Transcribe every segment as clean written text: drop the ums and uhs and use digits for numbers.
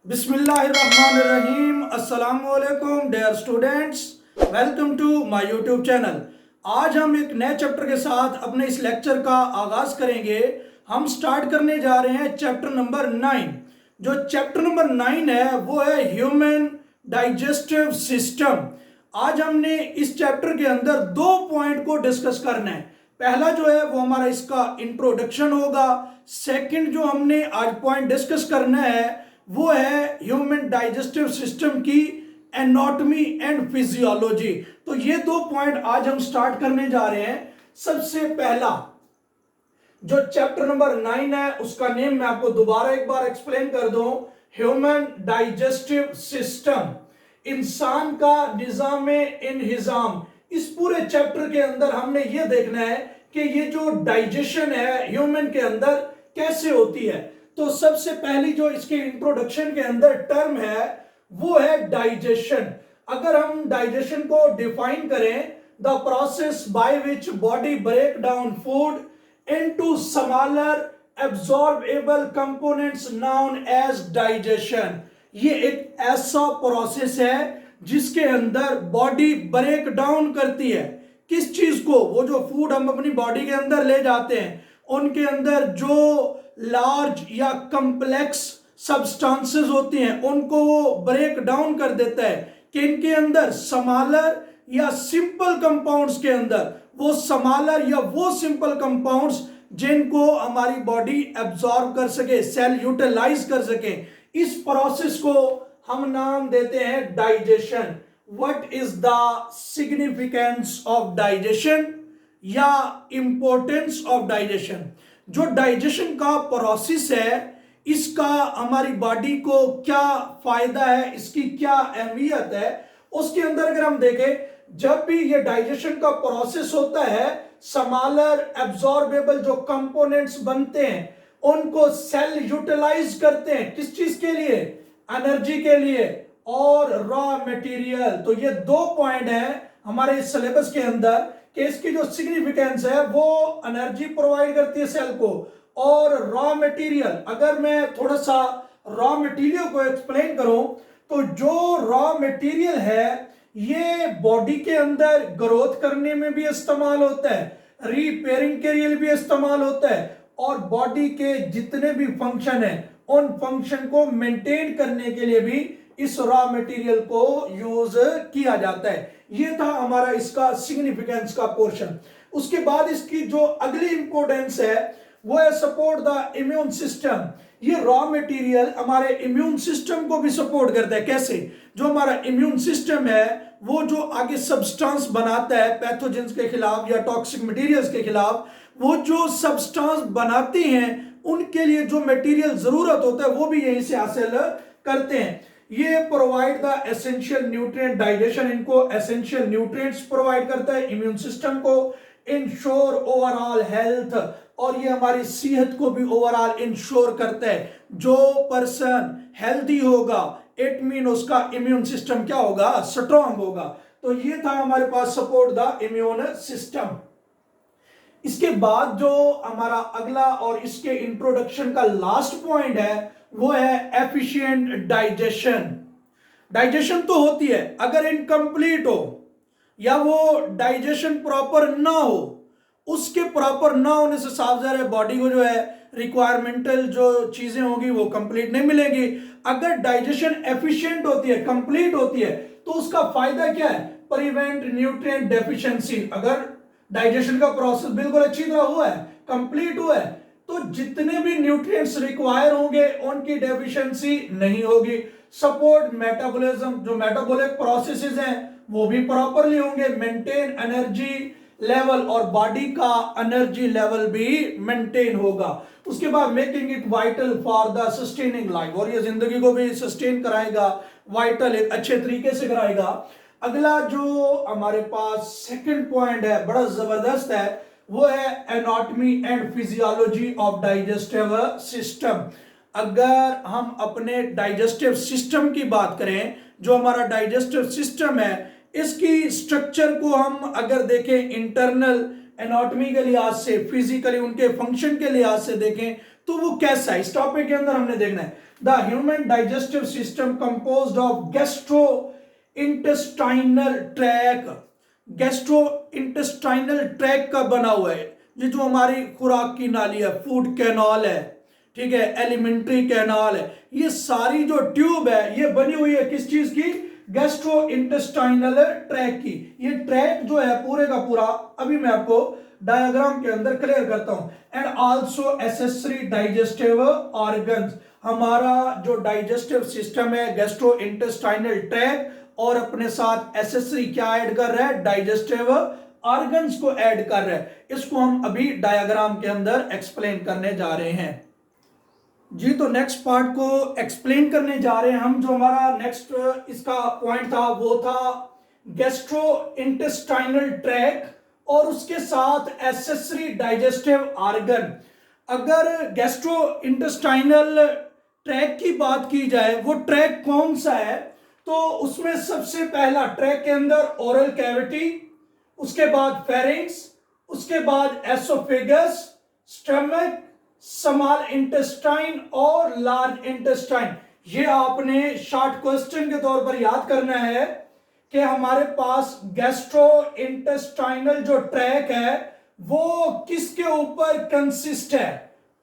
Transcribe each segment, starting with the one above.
बिस्मिल्लाहिर्रहमानिर्रहीम अस्सलामुअलैकुम dear students, welcome to my YouTube channel. आज हम एक नए चैप्टर के साथ अपने इस लेक्चर का आगाज करेंगे। हम स्टार्ट करने जा रहे हैं चैप्टर नंबर 9। जो चैप्टर नंबर 9 है वो है ह्यूमन डाइजेस्टिव सिस्टम। आज हमने इस चैप्टर के अंदर दो पॉइंट को डिस्कस करना है। पहला जो है वो हमारा इसका इंट्रोडक्शन होगा। सेकंड जो हमने आज पॉइंट डिस्कस करना है वो है ह्यूमन डाइजेस्टिव सिस्टम की एनाटॉमी एंड फिजियोलॉजी। तो ये दो पॉइंट आज हम स्टार्ट करने जा रहे हैं। सबसे पहला जो चैप्टर नंबर 9 है उसका नेम मैं आपको दोबारा एक बार एक्सप्लेन कर दूं, ह्यूमन डाइजेस्टिव सिस्टम, इंसान का निजाम इंहिजाम। इस पूरे चैप्टर के अंदर हमने ये देखना है कि ये जो डाइजेशन है ह्यूमन के अंदर कैसे होती है। तो सबसे पहली जो इसके इंट्रोडक्शन के अंदर टर्म है वो है डाइजेशन। अगर हम डाइजेशन को डिफाइन करें, the process by which body break down food into smaller absorbable components known as digestion. ये एक ऐसा प्रोसेस है जिसके अंदर बॉडी ब्रेक डाउन करती है किस चीज को, वो जो फूड हम अपनी बॉडी के अंदर ले जाते हैं उनके अंदर जो लार्ज या कम्प्लेक्स सब्सटेंसेस होती हैं उनको वो ब्रेक डाउन कर देता है कि इनके अंदर स्मॉलर या सिंपल कंपाउंड्स के अंदर वो स्मॉलर या वो सिंपल कंपाउंड्स जिनको हमारी बॉडी एब्जॉर्ब कर सके, सेल यूटिलाइज कर सके। इस प्रोसेस को हम नाम देते हैं digestion. What is the significance of digestion या इंपॉर्टेंस ऑफ डाइजेशन। जो डाइजेशन का प्रोसेस है इसका हमारी बॉडी को क्या फायदा है, इसकी क्या अहमियत है, उसके अंदर अगर हम देखें, जब भी ये डाइजेशन का प्रोसेस होता है स्मॉलर एब्जॉर्बेबल जो कंपोनेंट्स बनते हैं उनको सेल यूटिलाइज करते हैं किस चीज के लिए, एनर्जी के लिए और रॉ मटेरियल। तो ये दो पॉइंट हैं हमारे इस सिलेबस के अंदर कि इसकी जो सिग्निफिकेंस है वो एनर्जी प्रोवाइड करती है सेल को और रॉ मटेरियल। अगर मैं थोड़ा सा रॉ मटेरियल को एक्सप्लेन करूं तो जो रॉ मटेरियल है ये बॉडी के अंदर ग्रोथ करने में भी इस्तेमाल होता है, रिपेयरिंग के लिए भी इस्तेमाल होता है और बॉडी के जितने भी फंक्शन है उन फंक्शन को मेंटेन करने के लिए भी इस रॉ मटेरियल को यूज किया जाता है। ये था हमारा इसका सिग्निफिकेंस का पोर्शन। उसके बाद इसकी जो अगली इंपॉर्टेंस है वो है सपोर्ट द इम्यून सिस्टम। ये रॉ मटेरियल हमारे इम्यून सिस्टम को भी सपोर्ट करता है। कैसे? जो हमारा इम्यून सिस्टम है वो जो आगे सब्सटेंस बनाता है पैथोजेंस के खिलाफ या टॉक्सिक मटेरियल्स के खिलाफ, वो जो सब्सटेंस बनाते हैं उनके लिए जो मटेरियल जरूरत होता है वो भी यहीं से हासिल करते हैं। ये provide the essential nutrient, digestion इनको एसेंशियल न्यूट्रिएंट्स प्रोवाइड करता है इम्यून सिस्टम को, इंश्योर ओवरऑल हेल्थ, और ये हमारी सेहत को भी ओवरऑल इंश्योर करता है। जो पर्सन हेल्दी होगा इट मीन उसका इम्यून सिस्टम क्या होगा, स्ट्रांग होगा। तो ये था हमारे पास सपोर्ट द इम्यून सिस्टम। इसके बाद जो हमारा अगला और इसके इंट्रोडक्शन का लास्ट पॉइंट है वो है एफिशिएंट डाइजेशन। डाइजेशन तो होती है, अगर इनकम्प्लीट हो या वो डाइजेशन प्रॉपर ना हो, उसके प्रॉपर ना होने से साफ ज़ाहिर है बॉडी को जो है रिक्वायरमेंटल जो चीजें होगी वो कंप्लीट नहीं मिलेगी। अगर डाइजेशन एफिशिएंट होती है, कंप्लीट होती है, तो उसका फायदा क्या है, प्रिवेंट न्यूट्रिएंट डेफिशिएंसी। अगर डाइजेशन का प्रोसेस बिल्कुल अच्छी तरह हुआ है, कंप्लीट हुआ है, तो जितने भी न्यूट्रिएंट्स रिक्वायर होंगे उनकी डेफिशिएंसी नहीं होगी। सपोर्ट मेटाबॉलिज्म, जो मेटाबॉलिक प्रोसेसेस हैं वो भी प्रॉपरली होंगे, मेंटेन एनर्जी लेवल और बॉडी का एनर्जी लेवल भी मेंटेन होगा। उसके बाद making it vital for the sustaining life, और ये जिंदगी को भी सस्टेन कराएगा, वाइटल एक अच्छे तरीके से कराएगा। अगला जो हमारे पास सेकंड पॉइंट है बड़ा जबरदस्त है वो है anatomy and physiology of digestive system. अगर हम अपने डाइजेस्टिव सिस्टम की बात करें, जो हमारा डाइजेस्टिव सिस्टम है इसकी स्ट्रक्चर को हम अगर देखें इंटरनल एनाटॉमी के लिहाज से, फिजिकली उनके फंक्शन के लिहाज से देखें तो वो कैसा है, इस टॉपिक के अंदर हमने देखना है। The human digestive system composed of gastro intestinal tract, gastro intestinal tract का बना हुआ है। ये जो हमारी खुराक की नाली है, फूड कैनाल है, ठीक है, एलिमेंट्री कैनाल है, ये सारी जो ट्यूब है ये बनी हुई है किस चीज की, गैस्ट्रो इंटेस्टाइनल ट्रैक की। ये ट्रैक जो है पूरे का पूरा अभी मैं आपको डायग्राम के अंदर क्लियर करता हूं। And also accessory digestive organs, हमारा जो डाइजेस्टिव सिस्टम है गैस्ट्रो इंटेस्टाइनल ट्रैक, और अपने साथ एसेसरी क्या ऐड कर रहा है, डाइजेस्टिव ऑर्गन्स को ऐड कर रहा है। इसको हम अभी डायग्राम के अंदर एक्सप्लेन करने जा रहे हैं जी। तो नेक्स्ट पार्ट को एक्सप्लेन करने जा रहे हैं हम। जो हमारा नेक्स्ट इसका पॉइंट था वो था गैस्ट्रो इंटेस्टाइनल ट्रैक और उसके साथ एसेसरी डाइजेस्टिव ऑर्गन। अगर गैस्ट्रो इंटेस्टाइनल ट्रैक की बात की जाए, वो ट्रैक कौन सा है, तो उसमें सबसे पहला ट्रैक के अंदर ओरल कैविटी, उसके बाद फेरिंक्स, उसके बाद एसोफेगस, स्टमक, स्मॉल इंटेस्टाइन और लार्ज इंटेस्टाइन। ये आपने शॉर्ट क्वेश्चन के तौर पर याद करना है कि हमारे पास गैस्ट्रो इंटेस्टाइनल जो ट्रैक है वो किसके ऊपर कंसिस्ट है,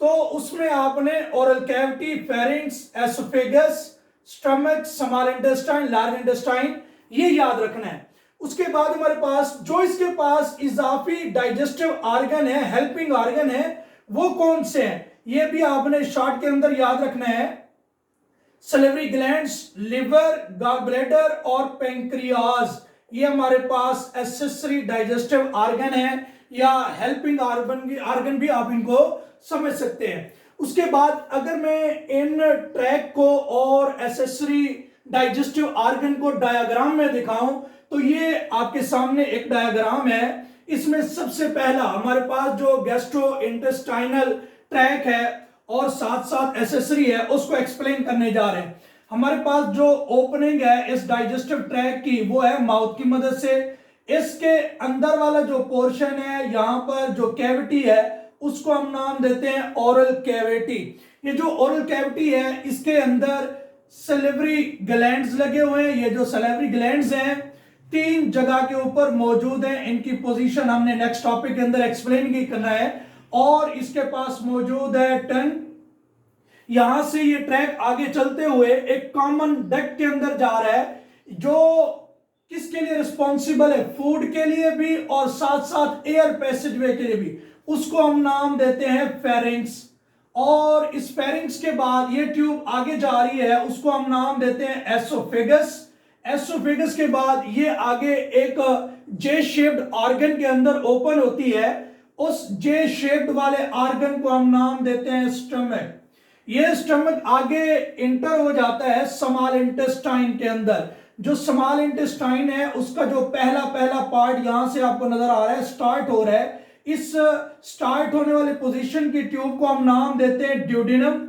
तो उसमें आपने oral cavity, pharynx, oesophagus, stomach, small intestine, large intestine, ये याद रखना है। उसके बाद हमारे पास जो इसके पास इजाफी डाइजेस्टिव ऑर्गन है, हेल्पिंग ऑर्गन है, वो कौन से हैं, ये भी आपने शॉर्ट के अंदर याद रखना है। Salivary glands, liver, gall bladder और पेंक्रियाज, ये हमारे पास एसेसरी डाइजेस्टिव ऑर्गन है, या हेल्पिंग ऑर्गन भी आप इनको समझ सकते हैं। उसके बाद अगर मैं इन ट्रैक को और एसेसरी डाइजेस्टिव ऑर्गन को डायग्राम में दिखाऊं, तो ये आपके सामने एक डायग्राम है। इसमें सबसे पहला हमारे पास जो गैस्ट्रो इंटेस्टाइनल ट्रैक है और साथ साथ एसेसरी है, उसको एक्सप्लेन करने जा रहे हैं। हमारे पास जो ओपनिंग है इस डाइजेस्टिव ट्रैक की, वो है माउथ की मदद से। इसके अंदर वाला जो पोर्शन है, यहां पर जो कैविटी है, उसको हम नाम देते हैं ओरल कैविटी। ये जो ओरल कैविटी है, इसके अंदर सलेवरी ग्लैंड्स लगे हुए हैं। ये जो सलेवरी ग्लैंड्स हैं 3 जगह के ऊपर मौजूद है। इनकी पोजीशन हमने नेक्स्ट टॉपिक के अंदर एक्सप्लेन की करना है। और इसके पास मौजूद है टंग। यहां से ये ट्रैक आगे चलते हुए एक कॉमन डक्ट के अंदर जा रहा है, जो किसके लिए रिस्पॉन्सिबल है, फूड के लिए भी और साथ साथ एयर पैसेजवे के लिए भी। उसको हम नाम देते हैं फेरिंक्स। और इस फेरिंक्स के बाद ये ट्यूब आगे जा रही है, उसको हम नाम देते हैं एसोफेगस। एसोफेगस के बाद ये आगे एक जे शेप्ड ऑर्गन के अंदर ओपन होती है। उस जे शेप्ड वाले ऑर्गन को हम नाम देते हैं स्टमक। ये स्टमक आगे इंटर हो जाता है स्मॉल इंटेस्टाइन के अंदर। जो स्मॉल इंटेस्टाइन है उसका जो पहला पार्ट यहां से आपको नजर आ रहा है, स्टार्ट हो रहा है। इस स्टार्ट होने वाले पोजीशन की ट्यूब को हम नाम देते हैं ड्यूडिनम।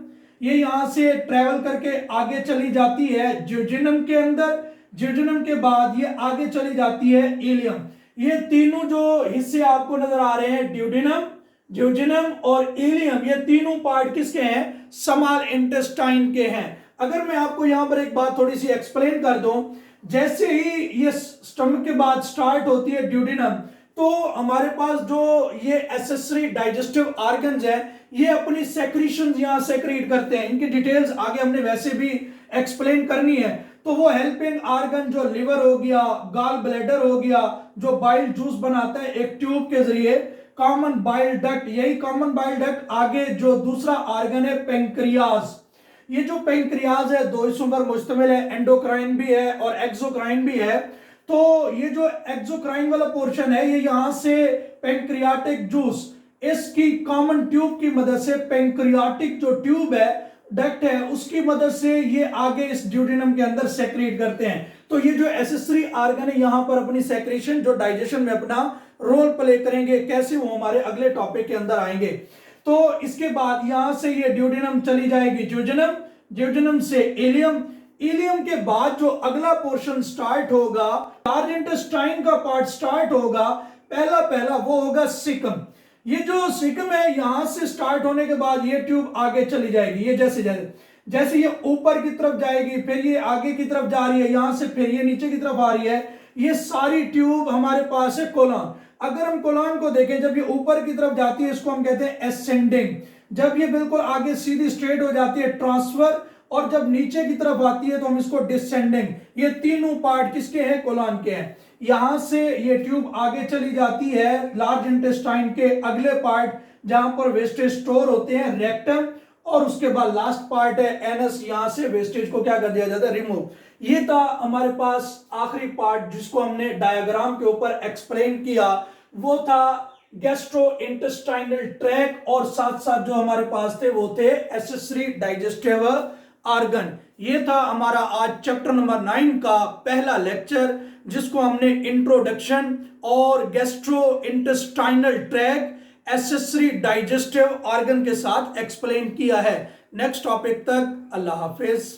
ये यहां से ट्रेवल करके आगे चली जाती है ज्यूजिनम के अंदर। ज्यूजिनम के बाद ये आगे चली जाती है इलियम। ये तीनों जो हिस्से आपको नजर आ रहे हैं, ड्यूडिनम, ज्यूजिनम और इलियम, ये तीनों पार्ट किसके हैं, स्मॉल इंटेस्टाइन के हैं। अगर मैं आपको यहां पर एक बात थोड़ी सी एक्सप्लेन कर दूं, जैसे ही ये स्टमक के बाद स्टार्ट होती है ड्यूडिनम, तो हमारे पास जो ये एसेसरी डाइजेस्टिव ऑर्गन्स हैं, ये अपनी सेक्रीशंस यहां सेक्रीट करते हैं। इनकी डिटेल्स आगे हमने वैसे भी एक्सप्लेन करनी है। तो वो हेल्पिंग ऑर्गन जो लिवर हो गया, गॉल ब्लैडर हो गया, जो बाइल जूस बनाता है एक ट्यूब के जरिए, कॉमन बाइल डक्ट, यही कॉमन बाइल डक्ट आगे जो दूसरा ऑर्गन है पेंक्रियाज। ये जो पेंक्रियाज है 2 हिस्सों पर मुश्तमिल है, एंडोक्राइन भी है और एक्सोक्राइन भी है। तो ये जो एक्सोक्राइन वाला पोर्शन है, ये यहां से पेंक्रियाटिक जूस, इसकी कॉमन ट्यूब की मदद से, पेंक्रियाटिक जो ट्यूब है, डक्ट है, उसकी मदद से ये आगे इस ड्यूडिनम के अंदर सेक्रेट करते हैं। तो ये जो एसेसरी ऑर्गन है यहां पर अपनी सेक्रेशन जो डाइजेशन में अपना रोल प्ले करेंगे, कैसे वो हमारे अगले टॉपिक के अंदर आएंगे। तो इसके बाद यहां से ये ड्यूडिनम चली जाएगी ज्यूजिनम, ज्यूजिनम से इलियम, इलियम के बाद जो अगला पोर्शन स्टार्ट होगा, लार्ज इंटेस्टाइन का पार्ट स्टार्ट होगा, पहला वो होगा सिकम। ये जो सिकम है यहां से स्टार्ट होने के बाद ये ट्यूब आगे चली जाएगी, ये जैसे जैसे जैसे ये ऊपर की तरफ जाएगी, फिर ये आगे की तरफ जा रही है, यहां से फिर ये नीचे की तरफ आ रही है। ये सारी ट्यूब हमारे पास है कोलॉन। अगर हम कोलॉन को देखें, जब ये ऊपर की तरफ जाती है इसको हम कहते हैं एसेंडिंग, जब ये बिल्कुल आगे सीधी स्ट्रेट हो जाती है ट्रांसफर, और जब नीचे की तरफ आती है तो हम इसको डिसेंडिंग। ये तीनों पार्ट किसके हैं? कोलॉन के हैं। यहां से ये ट्यूब आगे चली जाती है लार्ज इंटेस्टाइन के अगले पार्ट जहां पर वेस्टेज स्टोर होते हैं, रेक्टम, और उसके बाद लास्ट पार्ट है एनस, यहां से वेस्टेज को क्या कर दिया जाता है? रिमूव। ये था हमारे पास आखिरी पार्ट जिसको हमने डायग्राम के ऊपर एक्सप्लेन किया, वो था गैस्ट्रो इंटेस्टाइनल ट्रैक, और साथ साथ जो हमारे पास थे वो थे एक्सेसरी डाइजेस्टिव ऑर्गन। ये था हमारा आज चैप्टर नंबर 9 का पहला लेक्चर, जिसको हमने इंट्रोडक्शन और gastro intestinal tract, accessory digestive organ के साथ एक्सप्लेन किया है। नेक्स्ट टॉपिक तक अल्लाह हाफिज।